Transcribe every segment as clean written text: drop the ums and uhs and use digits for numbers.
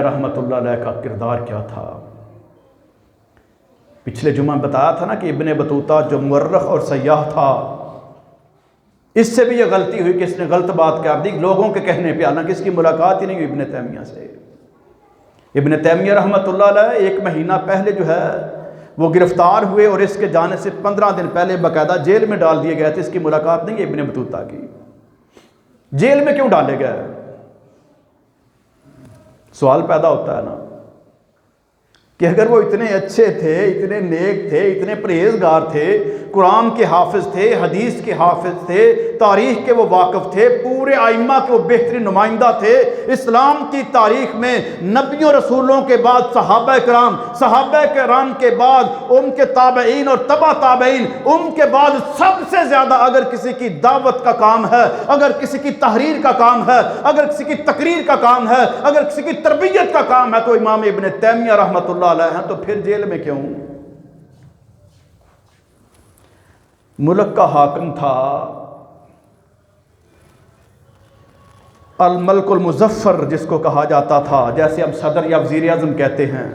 رحمۃ اللہ علیہ کا کردار کیا تھا؟ پچھلے جمعہ بتایا تھا نا کہ ابن بطوطہ جو مورخ اور سیاح تھا، اس سے بھی یہ غلطی ہوئی کہ اس نے غلط بات کر دی لوگوں کے کہنے پہ، حالانکہ اس کی ملاقات ہی نہیں ہوئی ابن تیمیہ سے۔ ابن تیمیہ رحمۃ اللہ علیہ 1 مہینہ پہلے جو ہے وہ گرفتار ہوئے، اور اس کے جانے سے 15 دن پہلے باقاعدہ جیل میں ڈال دیے گئے تھے۔ اس کی ملاقات نہیں ہے ابن بطوطہ کی۔ جیل میں کیوں ڈالے گئے؟ سوال پیدا ہوتا ہے نا کہ اگر وہ اتنے اچھے تھے، اتنے نیک تھے، اتنے پرہیزگار تھے، قرآن کے حافظ تھے، حدیث کے حافظ تھے، تاریخ کے وہ واقف تھے، پورے ائمہ کے وہ بہترین نمائندہ تھے، اسلام کی تاریخ میں نبیوں رسولوں کے بعد صحابہ کرام کے بعد ان کے تابعین اور تبع تابعین، ان کے بعد سب سے زیادہ اگر کسی کی دعوت کا کام ہے، اگر کسی کی تحریر کا کام ہے، اگر کسی کی تقریر کا کام ہے، اگر کسی کی تربیت کا کام ہے، تو امام ابن تیمیہ رحمۃ اللہ علیہ ہیں۔ تو پھر جیل میں کیوں؟ ملک کا حاکم تھا الملک المظفر، جس کو کہا جاتا تھا، جیسے ہم صدر یا وزیر اعظم کہتے ہیں،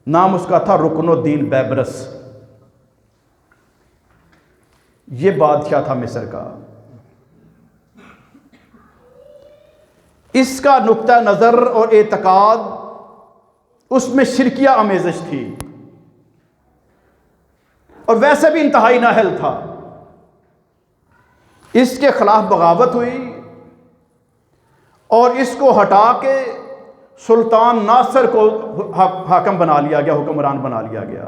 نام اس کا تھا رکن الدین بیبرس۔ یہ بادشاہ تھا مصر کا۔ اس کا نقطہ نظر اور اعتقاد، اس میں شرکیہ آمیزش تھی، اور ویسے بھی انتہائی نااہل تھا۔ اس کے خلاف بغاوت ہوئی اور اس کو ہٹا کے سلطان ناصر کو حاکم بنا لیا گیا، حکمران بنا لیا گیا۔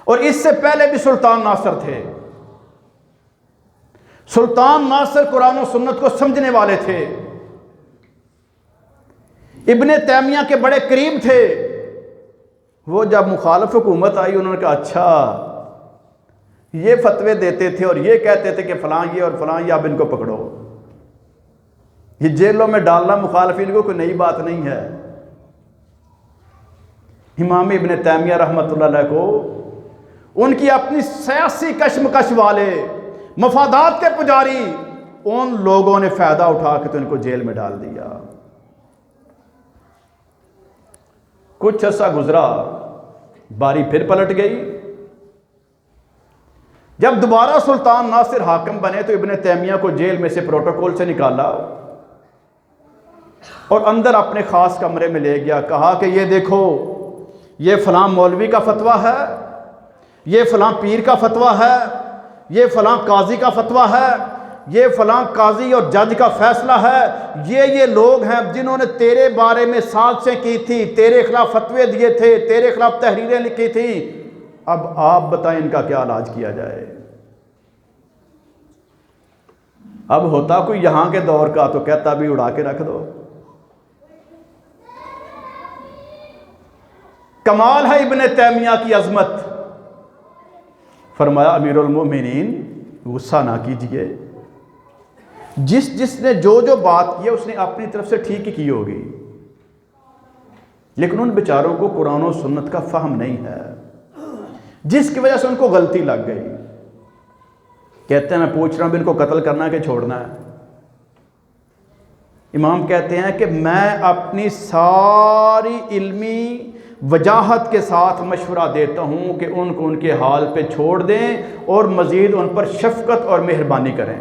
اور اس سے پہلے بھی سلطان ناصر تھے۔ سلطان ناصر قرآن و سنت کو سمجھنے والے تھے، ابن تیمیہ کے بڑے قریب تھے۔ وہ جب مخالف حکومت آئی، انہوں نے کہا اچھا یہ فتوے دیتے تھے اور یہ کہتے تھے کہ فلاں یہ اور فلاں یہ، اب ان کو پکڑو۔ یہ جیلوں میں ڈالنا مخالفین کو کوئی نئی بات نہیں ہے۔ امام ابن تیمیہ رحمۃ اللہ علیہ کو ان کی اپنی سیاسی کشمکش والے، مفادات کے پجاری، ان لوگوں نے فائدہ اٹھا کے تو ان کو جیل میں ڈال دیا۔ کچھ عرصہ گزرا، باری پھر پلٹ گئی۔ جب دوبارہ سلطان ناصر حاکم بنے تو ابن تیمیہ کو جیل میں سے پروٹوکول سے نکالا اور اندر اپنے خاص کمرے میں لے گیا۔ کہا کہ یہ دیکھو، یہ فلاں مولوی کا فتویٰ ہے، یہ فلاں پیر کا فتویٰ ہے، یہ فلاں قاضی کا فتویٰ ہے، یہ فلاں قاضی اور جج کا فیصلہ ہے، یہ لوگ ہیں جنہوں نے تیرے بارے میں سازشیں کی تھی، تیرے خلاف فتوے دیے تھے، تیرے خلاف تحریریں لکھی تھی۔ اب آپ بتائیں ان کا کیا علاج کیا جائے؟ اب ہوتا کوئی یہاں کے دور کا تو کہتا بھی اڑا کے رکھ دو۔ کمال ہے ابن تیمیہ کی عظمت۔ فرمایا امیر المومنین غصہ نہ کیجئے، جس نے جو بات کی اس نے اپنی طرف سے ٹھیک ہی کی ہوگی، لیکن ان بیچاروں کو قرآن و سنت کا فہم نہیں ہے، جس کی وجہ سے ان کو غلطی لگ گئی۔ کہتے ہیں میں پوچھ رہا ہوں بھی ان کو قتل کرنا ہے کہ چھوڑنا ہے؟ امام کہتے ہیں کہ میں اپنی ساری علمی وجاہت کے ساتھ مشورہ دیتا ہوں کہ ان کو ان کے حال پہ چھوڑ دیں اور مزید ان پر شفقت اور مہربانی کریں۔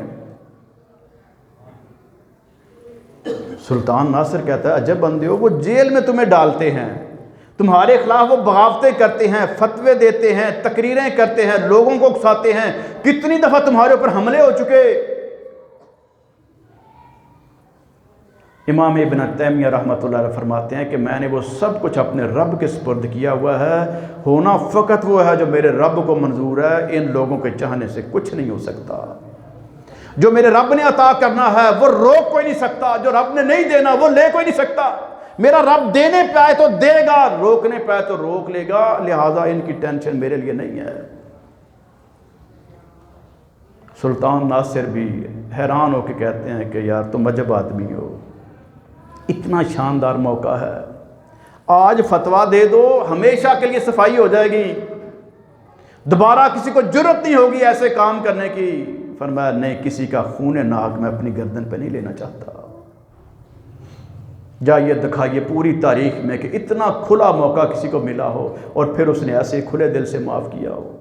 سلطان ناصر کہتا ہے عجب بندے ہو، وہ جیل میں تمہیں ڈالتے ہیں، تمہارے خلاف وہ بغاوتیں کرتے ہیں، فتوے دیتے ہیں، تقریریں کرتے ہیں، لوگوں کو اکساتے ہیں، کتنی دفعہ تمہارے اوپر حملے ہو چکے۔ امام ابن تیمیہ رحمۃ اللہ علیہ فرماتے ہیں کہ میں نے وہ سب کچھ اپنے رب کے سپرد کیا ہوا ہے، ہونا فقط وہ ہے جو میرے رب کو منظور ہے، ان لوگوں کے چاہنے سے کچھ نہیں ہو سکتا۔ جو میرے رب نے عطا کرنا ہے وہ روک کوئی نہیں سکتا، جو رب نے نہیں دینا وہ لے کوئی نہیں سکتا۔ میرا رب دینے پہ آئے تو دے گا، روکنے پہ آئے تو روک لے گا، لہٰذا ان کی ٹینشن میرے لیے نہیں ہے۔ سلطان ناصر بھی حیران ہو کے کہتے ہیں کہ یار تم عجب آدمی ہو، اتنا شاندار موقع ہے، آج فتویٰ دے دو ہمیشہ کے لیے صفائی ہو جائے گی، دوبارہ کسی کو جرت نہیں ہوگی ایسے کام کرنے کی۔ فرمایا نہیں، کسی کا خون ناک میں اپنی گردن پہ نہیں لینا چاہتا۔ جائیے دکھائیے پوری تاریخ میں کہ اتنا کھلا موقع کسی کو ملا ہو اور پھر اس نے ایسے کھلے دل سے معاف کیا ہو۔